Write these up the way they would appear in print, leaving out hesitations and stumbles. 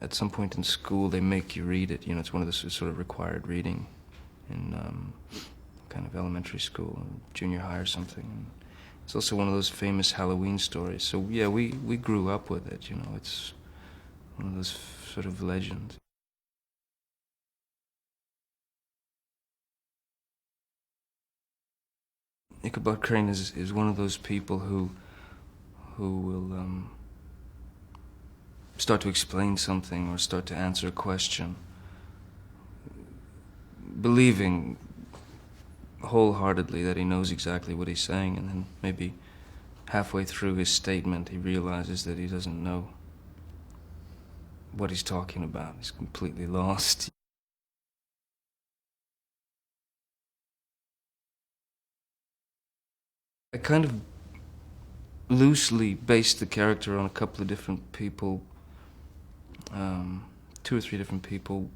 At some point in school, they make you read it. You know, it's one of the sort of required reading in kind of elementary school, junior high or something. It's also one of those famous Halloween stories. So yeah, we grew up with it. You know, it's one of those sort of legends. Ichabod Crane is one of those people who will start to explain something or start to answer a question, believing wholeheartedly that he knows exactly what he's saying, and then maybe halfway through his statement he realizes that he doesn't know what he's talking about. He's completely lost. I kind of loosely based the character on a couple of different people, two or three different people.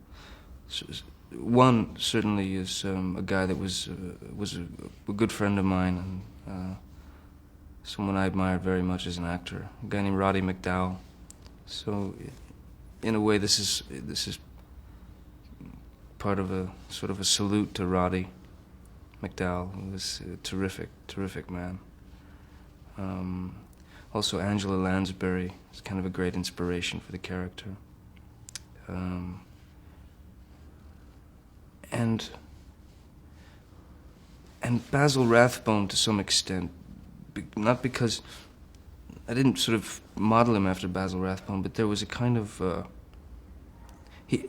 One certainly is a guy that was a good friend of mine, and someone I admired very much as an actor, a guy named Roddy McDowall. So, in a way, this is part of a sort of a salute to Roddy McDowall, who was a terrific man. Also, Angela Lansbury is kind of a great inspiration for the character. And Basil Rathbone to some extent, not because I didn't sort of model him after Basil Rathbone, but there was a kind of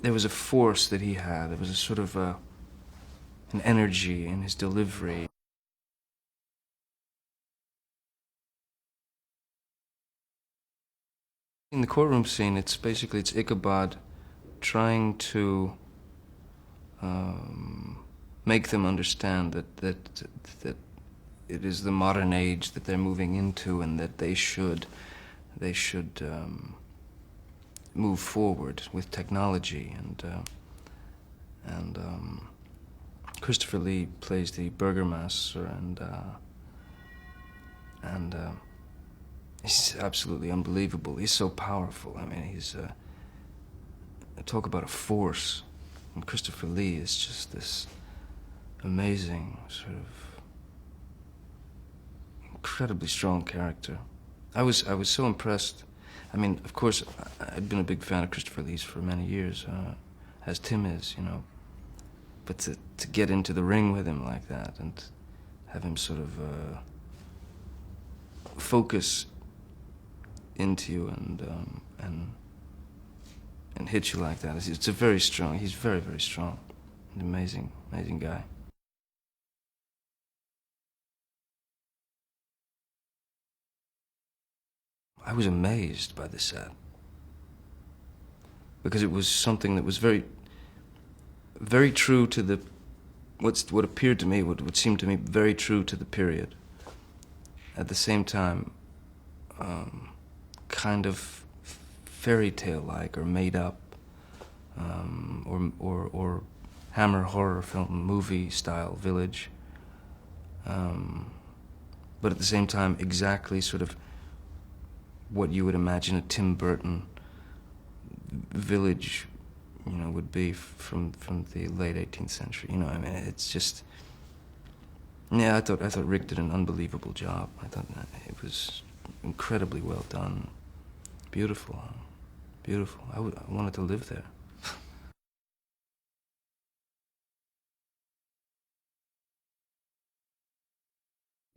there was a force that he had. There was a sort of an energy in his delivery. In the courtroom scene, it's Ichabod trying to make them understand that it is the modern age that they're moving into, and that they should move forward with technology. And Christopher Lee plays the Burgermaster, and he's absolutely unbelievable. He's so powerful. I mean, he's talk about a force. And Christopher Lee is just this amazing, sort of incredibly strong character. I was so impressed. I mean, of course, I'd been a big fan of Christopher Lee's for many years, as Tim is, you know. But to get into the ring with him like that and have him sort of focus into you and hit you like that, it's a very strong. He's very strong, an amazing guy. I was amazed by the set because it was something that was very true to the what appeared to me, what seemed to me very true to the period. At the same time, kind of fairy tale-like or made up, or Hammer horror film movie style village. But at the same time, exactly sort of what you would imagine a Tim Burton village, you know, would be from the late 18th century. You know, I mean, it's just, yeah. I thought Rick did an unbelievable job. I thought that it was incredibly well done, beautiful, beautiful. I wanted to live there.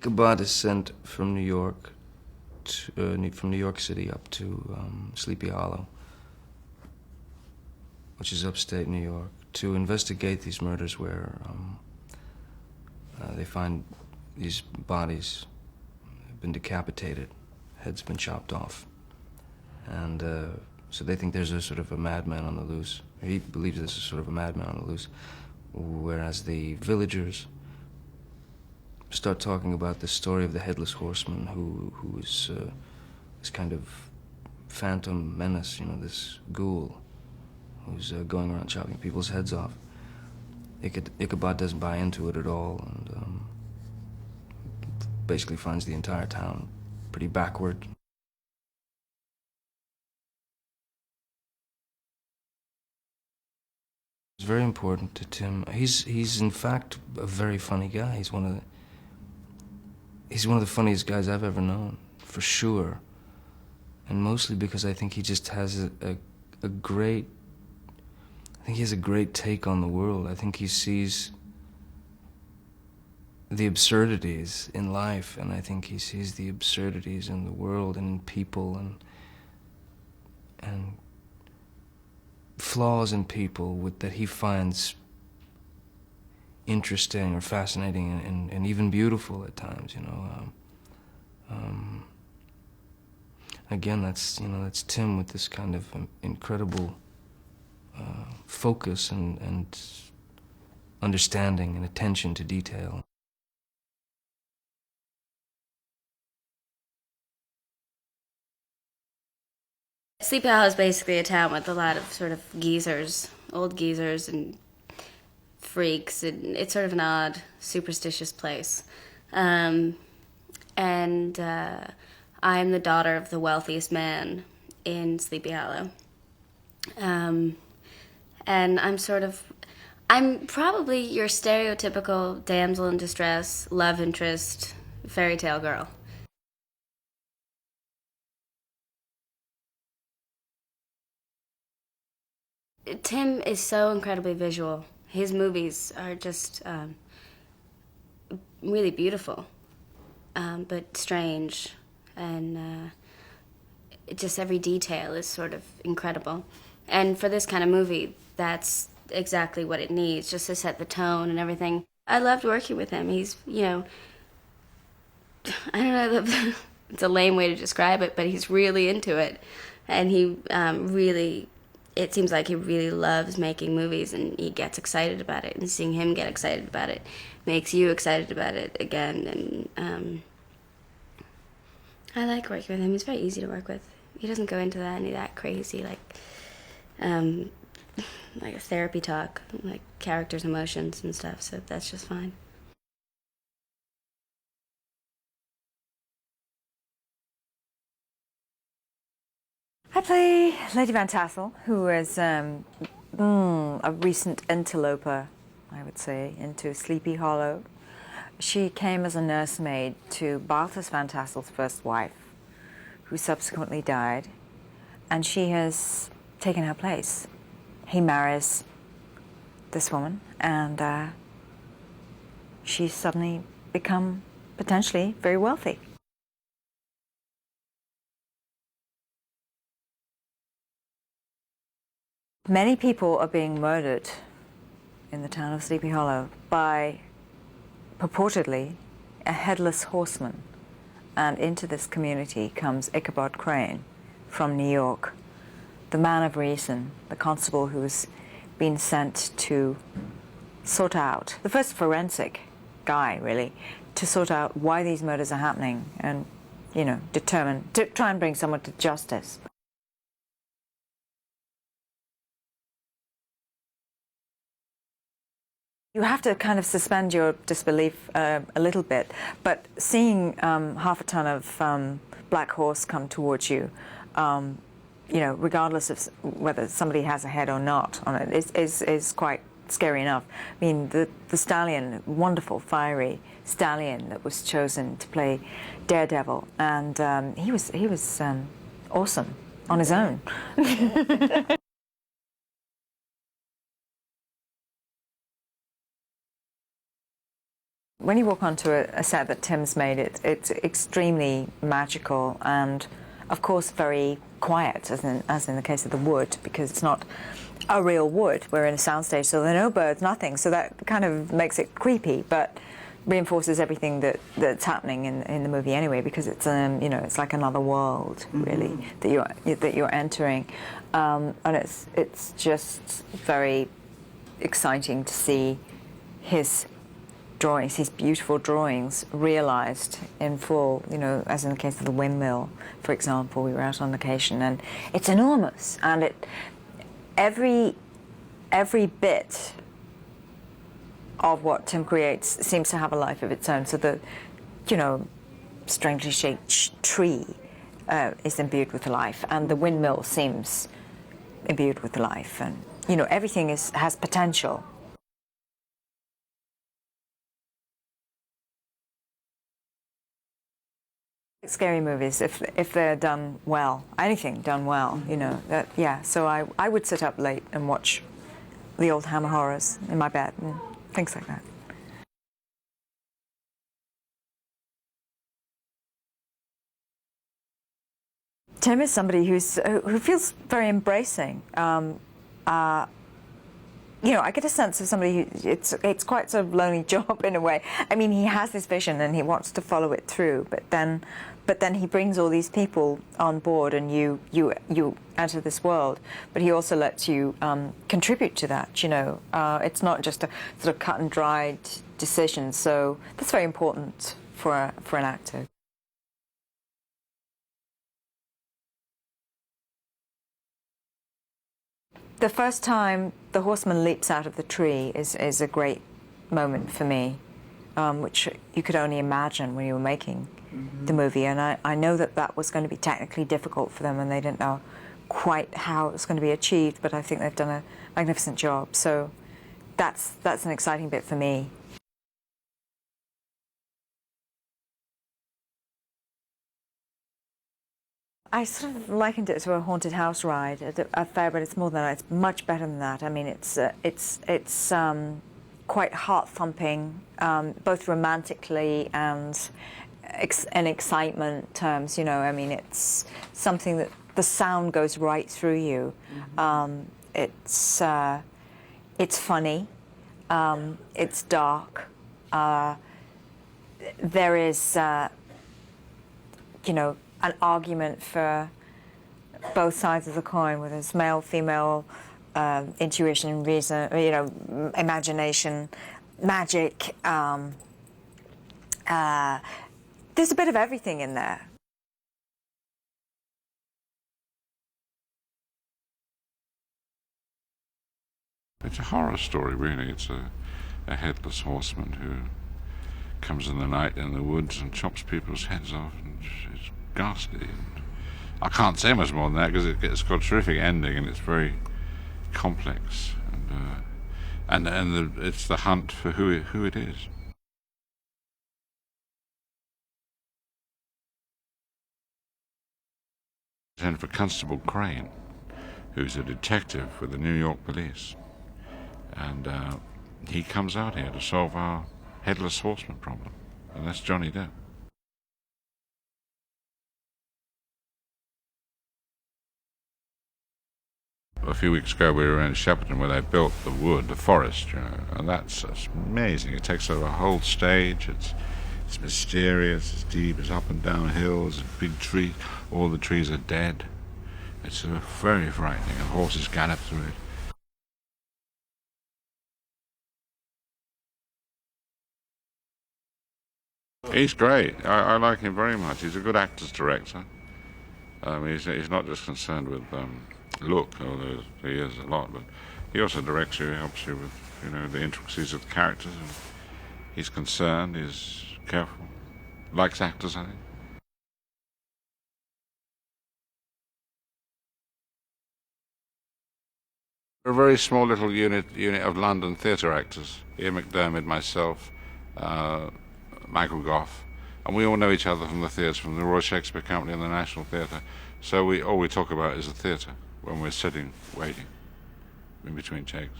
Ichabod is sent from New York from New York City up to Sleepy Hollow, which is upstate New York, to investigate these murders where they find these bodies have been decapitated, heads been chopped off, and so they think there's a sort of a madman on the loose. He believes there's a sort of a madman on the loose, whereas the villagers start talking about the story of the Headless Horseman, who is this kind of phantom menace, you know, this ghoul who's going around chopping people's heads off. Ichabod doesn't buy into it at all, and basically finds the entire town pretty backward. It's very important to Tim. He's in fact a very funny guy. He's one of the funniest guys I've ever known, for sure. And mostly because I think he just has a great, I think he has a great take on the world. I think he sees the absurdities in life, and I think he sees the absurdities in the world and in people, and flaws in people that he finds interesting or fascinating and even beautiful at times, you know. Again, that's Tim with this kind of incredible focus and understanding and attention to detail. Sleepy Hollow is basically a town with a lot of sort of geezers, old geezers and freaks, and it's sort of an odd, superstitious place. And I'm the daughter of the wealthiest man in Sleepy Hollow. And I'm probably your stereotypical damsel in distress, love interest, fairy tale girl. Tim is so incredibly visual. His movies are just really beautiful, but strange, and just every detail is sort of incredible. And for this kind of movie, that's exactly what it needs, just to set the tone and everything. I loved working with him. He's, I don't know, it's a lame way to describe it, but he's really into it. And he it seems like he really loves making movies, and he gets excited about it, and seeing him get excited about it makes you excited about it again. And I like working with him. He's very easy to work with. He doesn't go into any of that crazy, like a therapy talk, like characters' emotions and stuff, so that's just fine. I play Lady Van Tassel, who is a recent interloper, I would say, into Sleepy Hollow. She came as a nursemaid to Balthus Van Tassel's first wife, who subsequently died, and she has taken her place. He marries this woman, and she's suddenly become potentially very wealthy. Many people are being murdered in the town of Sleepy Hollow by, purportedly, a headless horseman. And into this community comes Ichabod Crane from New York, the man of reason, the constable who's been sent to sort out, the first forensic guy, really, to sort out why these murders are happening and, to try and bring someone to justice. You have to kind of suspend your disbelief a little bit, but seeing half a ton of black horse come towards you, regardless of whether somebody has a head or not on it, is quite scary enough. I mean, the stallion, wonderful, fiery stallion that was chosen to play Daredevil, and he was awesome on his own. When you walk onto a set that Tim's made, it's extremely magical and, of course, very quiet, as in the case of the wood, because it's not a real wood. We're in a soundstage, so there are no birds, nothing. So that kind of makes it creepy, but reinforces everything that's happening in the movie anyway, because it's it's like another world, really, that you're entering, and it's just very exciting to see his drawings, these beautiful drawings, realized in full, as in the case of the windmill, for example. We were out on location, and it's enormous, and every bit of what Tim creates seems to have a life of its own. So the, strangely shaped tree is imbued with life, and the windmill seems imbued with life, and you know, everything has potential. Scary movies, if they're done well, anything done well, you know, that, yeah. So I would sit up late and watch the old Hammer horrors in my bed and things like that. Tim is somebody who feels very embracing. You know, I get a sense of somebody who it's quite sort of lonely job in a way. I mean, he has this vision and he wants to follow it through, but then he brings all these people on board, and you enter this world. But he also lets you contribute to that. You know, it's not just a sort of cut and dried decision. So that's very important for an actor. The first time the horseman leaps out of the tree is a great moment for me, which you could only imagine when you were making the movie. And I know that was going to be technically difficult for them, and they didn't know quite how it was going to be achieved, but I think they've done a magnificent job. So that's an exciting bit for me. I sort of likened it to a haunted house ride at a fair, but it's more than that. It's much better than that. I mean, it's quite heart-thumping, both romantically and in excitement terms. You know, I mean, it's something that the sound goes right through you. It's funny. It's dark. There is, you know, an argument for both sides of the coin, whether it's male, female, intuition, reason, you know, imagination, magic. There's a bit of everything in there. It's a horror story, really. It's a headless horseman who comes in the night in the woods and chops people's heads off, and it's ghastly. And I can't say much more than that because it's got a terrific ending and it's very complex, and it's the hunt for who it is. And for Constable Crane, who's a detective with the New York police, and he comes out here to solve our headless horseman problem, and that's Johnny Depp. A few weeks ago we were in Shepperton where they built the wood, the forest, you know, and that's amazing. It takes over a whole stage. It's mysterious, it's deep, it's up and down hills, a big tree, all the trees are dead. It's very frightening, and horses gallop through it. He's great. I like him very much. He's a good actor's director. He's not just concerned with look, although he is a lot, but he also directs you, helps you with, you know, the intricacies of the characters. And he's concerned, he's careful, likes actors, I think. We're a very small little unit of London theatre actors. Ian McDermott, myself, Michael Gough, and we all know each other from the theatre, from the Royal Shakespeare Company and the National Theatre. So all we talk about is the theatre when we're sitting, waiting, in between takes.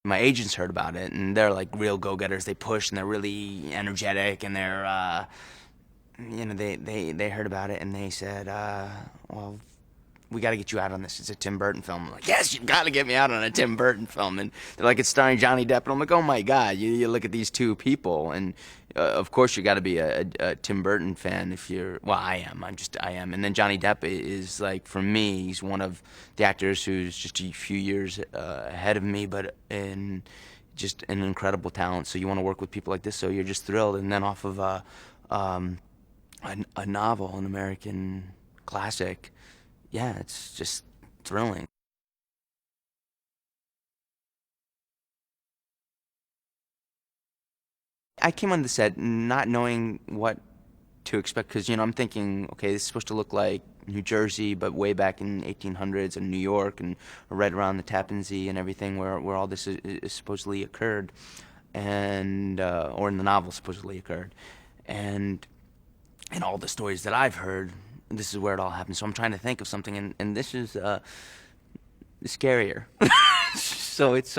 My agents heard about it, and they're like real go-getters. They push, and they're really energetic, and they're, you know, they heard about it, and they said, well, we got to get you out on this. It's a Tim Burton film. I'm like, yes, you got to get me out on a Tim Burton film. And they're like, it's starring Johnny Depp. And I'm like, oh my God, you look at these two people, and of course you got to be a Tim Burton fan if you're. Well, I am. I am. And then Johnny Depp is like, for me, he's one of the actors who's just a few years ahead of me, but just an incredible talent. So you want to work with people like this, so you're just thrilled. And then off of a novel, an American classic. Yeah, it's just thrilling. I came on the set not knowing what to expect, because, you know, I'm thinking, okay, this is supposed to look like New Jersey, but way back in 1800s, and New York, and right around the Tappan Zee and everything, where all this is supposedly occurred, and or in the novel supposedly occurred, and all the stories that I've heard, this is where it all happened. So I'm trying to think of something, and this is scarier. So it's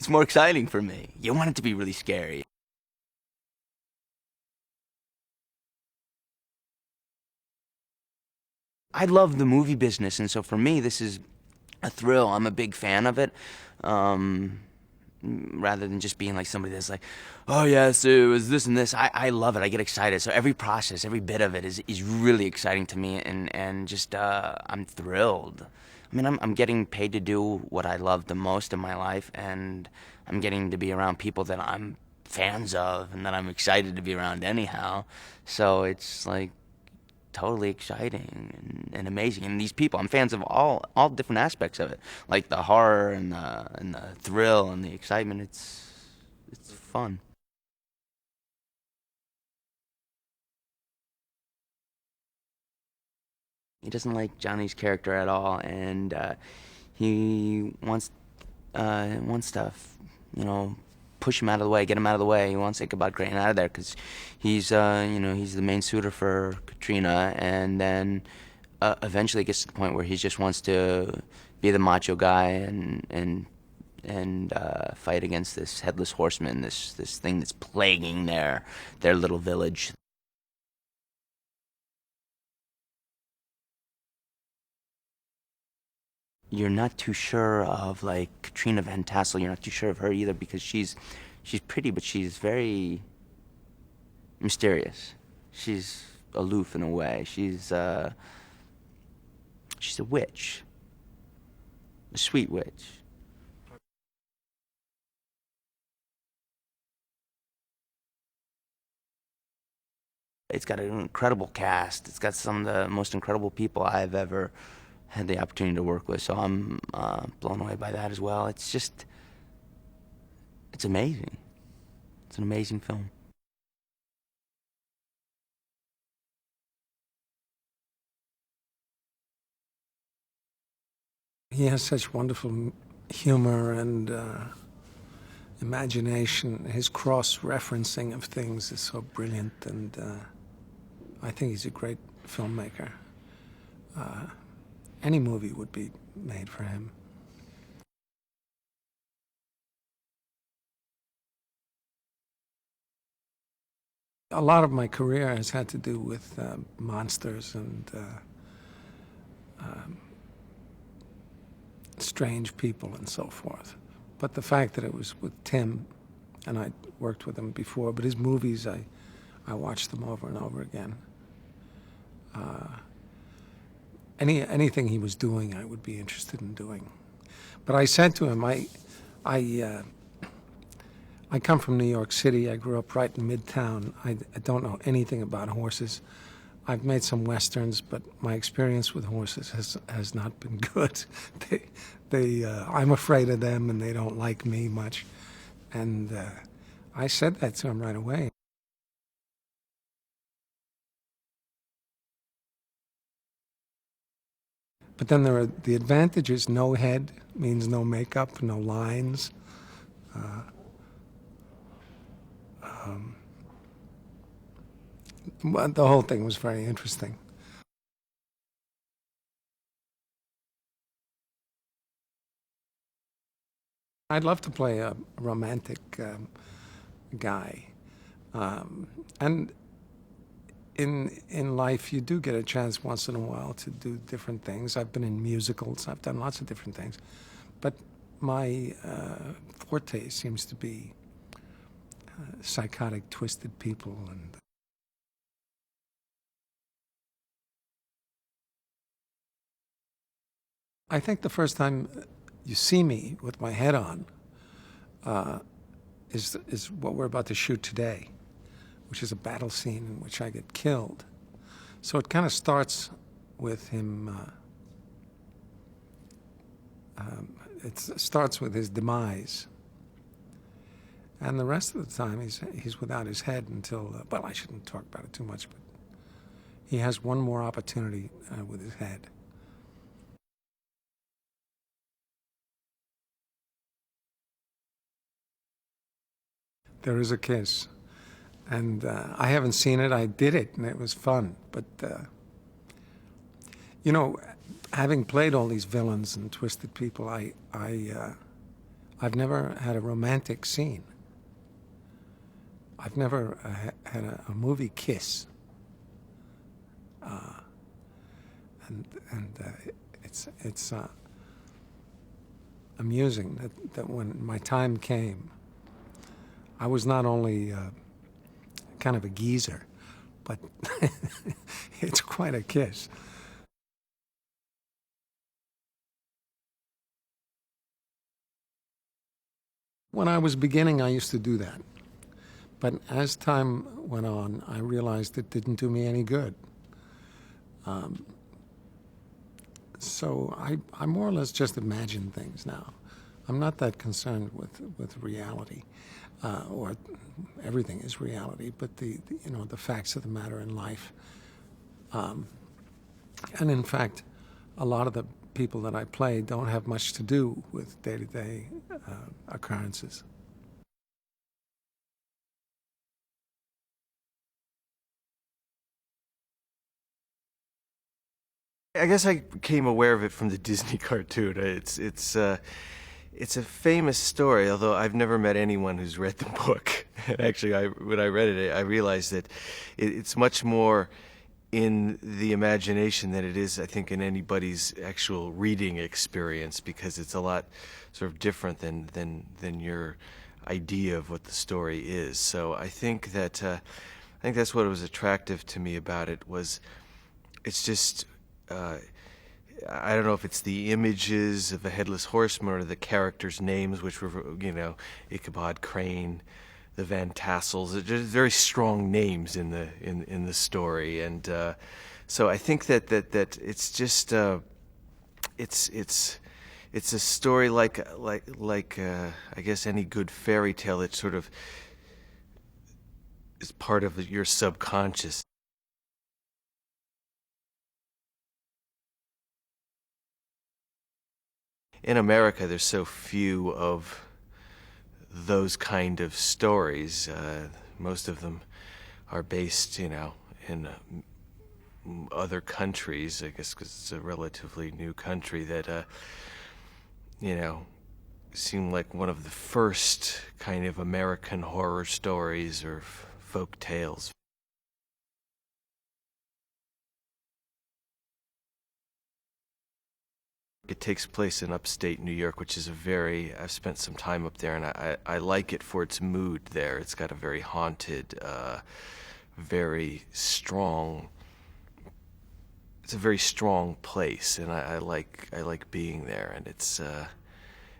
more exciting for me. You want it to be really scary. I love the movie business, and so for me, this is a thrill. I'm a big fan of it, rather than just being like somebody that's like, oh yes, it was this and this. I love it. I get excited. So every process, every bit of it is really exciting to me, and just I'm thrilled. I mean, I'm getting paid to do what I love the most in my life, and I'm getting to be around people that I'm fans of and that I'm excited to be around anyhow. So it's like totally exciting and amazing. And these people, I'm fans of all different aspects of it, like the horror and the thrill and the excitement. It's fun. He doesn't like Johnny's character at all, and he wants to, you know, push him out of the way, get him out of the way. He wants Ichabod Crane out of there because he's, you know, he's the main suitor for Katrina, and then eventually it gets to the point where he just wants to be the macho guy and fight against this headless horseman, this thing that's plaguing their little village. You're not too sure of, like, Katrina Van Tassel. You're not too sure of her either, because she's pretty, but she's very mysterious. She's aloof in a way. She's a witch, a sweet witch. It's got an incredible cast. It's got some of the most incredible people I've ever had the opportunity to work with, so I'm blown away by that as well. It's amazing. It's an amazing film. He has such wonderful humor and imagination. His cross-referencing of things is so brilliant, and I think he's a great filmmaker. Any movie would be made for him. A lot of my career has had to do with monsters and strange people and so forth. But the fact that it was with Tim, and I'd worked with him before, but his movies, I watched them over and over again. Anything he was doing, I would be interested in doing. But I said to him, I come from New York City. I grew up right in Midtown. I don't know anything about horses. I've made some westerns, but my experience with horses has not been good. I'm afraid of them, and they don't like me much. And I said that to him right away. But then there are the advantages. No head means no makeup, no lines. The whole thing was very interesting. I'd love to play a romantic guy. And in life, you do get a chance once in a while to do different things. I've been in musicals. I've done lots of different things. But my forte seems to be psychotic, twisted people. And I think the first time you see me with my head on is what we're about to shoot today, which is a battle scene in which I get killed. So it kind of starts with him, it starts with his demise. And the rest of the time, he's without his head until, well, I shouldn't talk about it too much, but he has one more opportunity with his head. There is a kiss. And I haven't seen it. I did it, and it was fun. But, you know, having played all these villains and twisted people, I've never had a romantic scene. I've never had a movie kiss. It's amusing that when my time came, I was not only kind of a geezer, but it's quite a kiss. When I was beginning, I used to do that. But as time went on, I realized it didn't do me any good. So I more or less just imagine things now. I'm not that concerned with reality, or everything is reality, but the facts of the matter in life. And in fact, a lot of the people that I play don't have much to do with day-to-day occurrences. I guess I became aware of it from the Disney cartoon. It's a famous story, although I've never met anyone who's read the book. Actually, when I read it, I realized that it's much more in the imagination than it is, I think, in anybody's actual reading experience, because it's a lot sort of different than your idea of what the story is. So I think that's what was attractive to me about it. Was it's just. I don't know if it's the images of the Headless Horseman or the characters' names, which were, Ichabod Crane, the Van Tassels. They're just very strong names in the story, and so I think that it's just it's a story like I guess any good fairy tale that sort of is part of your subconscious. In America, there's so few of those kind of stories. Most of them are based, in other countries, I guess, because it's a relatively new country that, seemed like one of the first kind of American horror stories or folk tales. It takes place in upstate New York, which is I've spent some time up there, and I like it for its mood there. It's got a very haunted, very strong, it's a very strong place, and I like being there, and it's,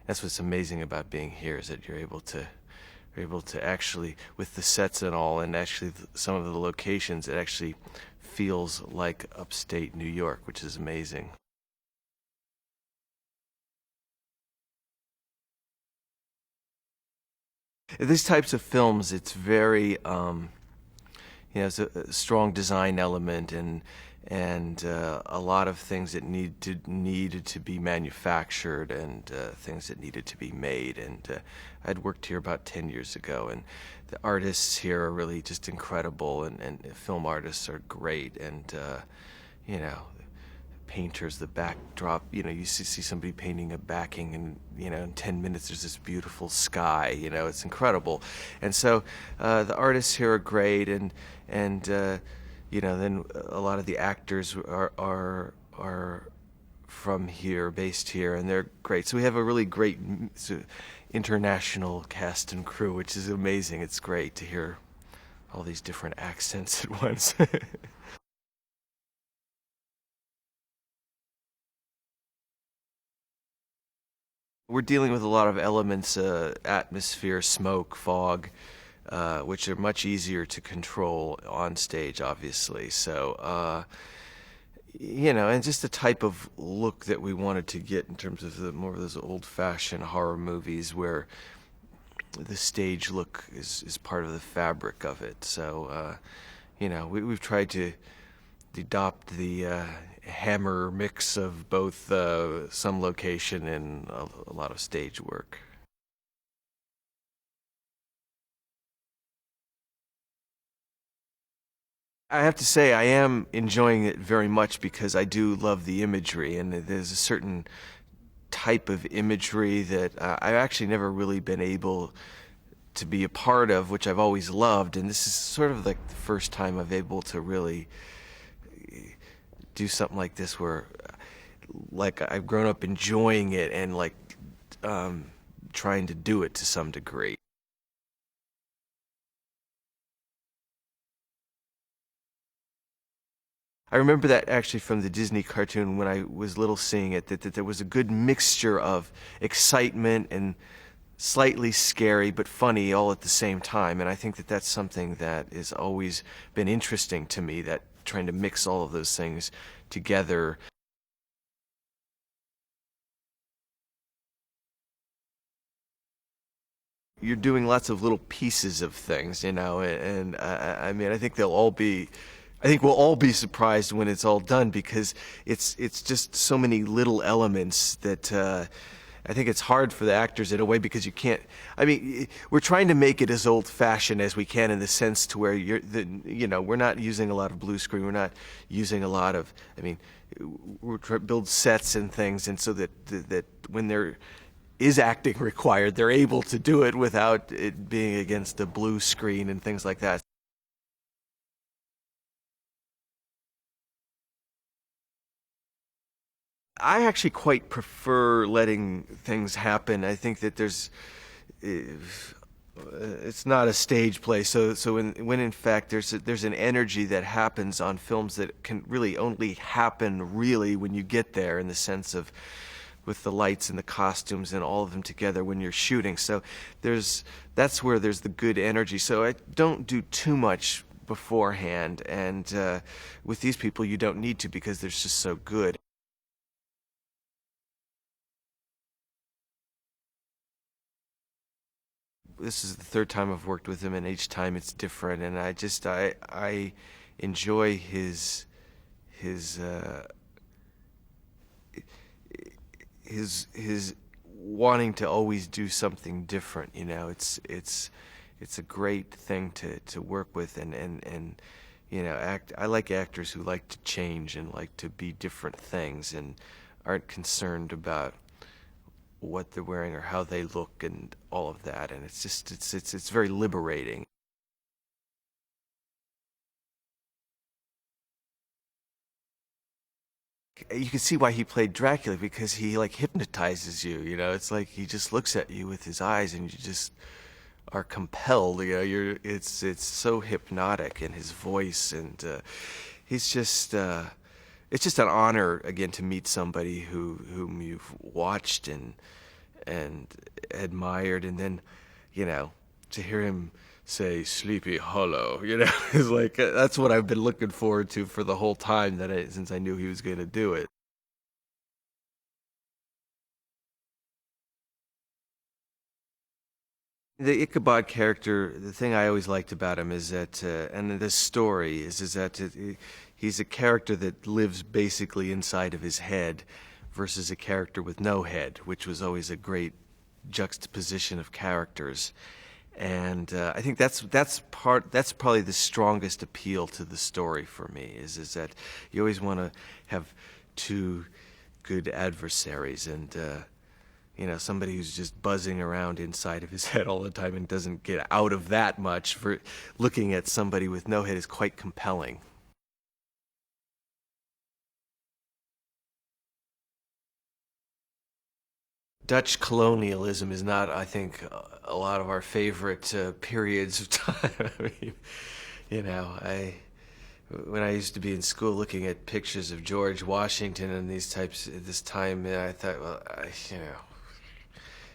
that's what's amazing about being here, is that you're able to actually, with the sets and all, and actually some of the locations, it actually feels like upstate New York, which is amazing. These types of films, it's very, it's a strong design element and a lot of things that needed to be manufactured and things that needed to be made. And I'd worked here about 10 years ago, and the artists here are really just incredible, and film artists are great, and painters, the backdrop, you see somebody painting a backing, and in 10 minutes there's this beautiful sky, it's incredible. And so the artists here are great, and then a lot of the actors are from here, based here, and they're great. So we have a really great international cast and crew, which is amazing. It's great to hear all these different accents at once. We're dealing with a lot of elements, atmosphere, smoke, fog, which are much easier to control on stage, obviously. So, and just the type of look that we wanted to get in terms of more of those old-fashioned horror movies where, the stage look is part of the fabric of it. So, you know, we've tried to adopt the Hammer mix of both some location and a lot of stage work. I have to say I am enjoying it very much because I do love the imagery, and there's a certain type of imagery that I've actually never really been able to be a part of, which I've always loved, and this is sort of like the first time I've able to really do something like this where like I've grown up enjoying it and like trying to do it to some degree. I remember that actually from the Disney cartoon when I was little, seeing it, that there was a good mixture of excitement and slightly scary but funny all at the same time. And I think that that's something that has always been interesting to me, that trying to mix all of those things together. You're doing lots of little pieces of things, you know, and I mean, I think we'll all be surprised when it's all done, because it's just so many little elements that I think it's hard for the actors in a way, because you can't. I mean, we're trying to make it as old-fashioned as we can, in the sense to where you know, we're not using a lot of blue screen. We're not using a lot of. I mean, we're trying to build sets and things, and so that when there is acting required, they're able to do it without it being against a blue screen and things like that. I actually quite prefer letting things happen. I think that it's not a stage play, so when in fact there's an energy that happens on films that can really only happen really when you get there, in the sense of with the lights and the costumes and all of them together when you're shooting. So that's where there's the good energy. So I don't do too much beforehand, and with these people you don't need to, because they're just so good. This is the third time I've worked with him, and each time it's different, and I enjoy his wanting to always do something different. You know, it's a great thing to work with, and you know, I like actors who like to change and like to be different things and aren't concerned about what they're wearing or how they look and all of that, and it's just it's very liberating. You can see why he played Dracula, because he like hypnotizes you, you know. It's like he just looks at you with his eyes and you just are compelled, you know. It's so hypnotic in his voice, and he's just it's just an honor again to meet somebody whom you've watched and admired, and then, you know, to hear him say Sleepy Hollow, you know, is like that's what I've been looking forward to for the whole time since I knew he was going to do it. The Ichabod character, the thing I always liked about him is that, and the story is that he's a character that lives basically inside of his head, versus a character with no head, which was always a great juxtaposition of characters. And I think that's probably the strongest appeal to the story for me, is that you always want to have two good adversaries, and you know, somebody who's just buzzing around inside of his head all the time and doesn't get out of that much. For looking at somebody with no head is quite compelling. Dutch colonialism is not, I think, a lot of our favorite periods of time. I mean, you know, when I used to be in school looking at pictures of George Washington and these types at this time, I thought, well, you know,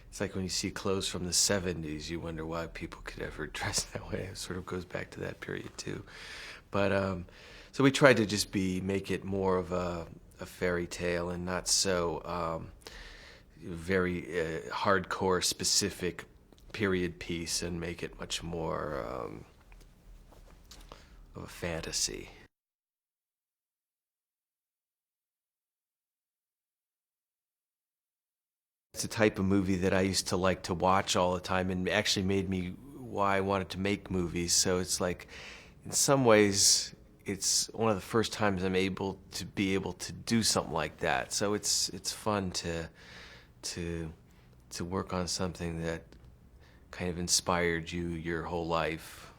it's like when you see clothes from the 70s, you wonder why people could ever dress that way. It sort of goes back to that period too. But so we tried to just make it more of a fairy tale, and not so very hardcore specific period piece and make it much more of a fantasy. It's a type of movie that I used to like to watch all the time and actually made me why I wanted to make movies. So it's like, in some ways, it's one of the first times I'm able to do something like that. So it's fun to work on something that kind of inspired you your whole life.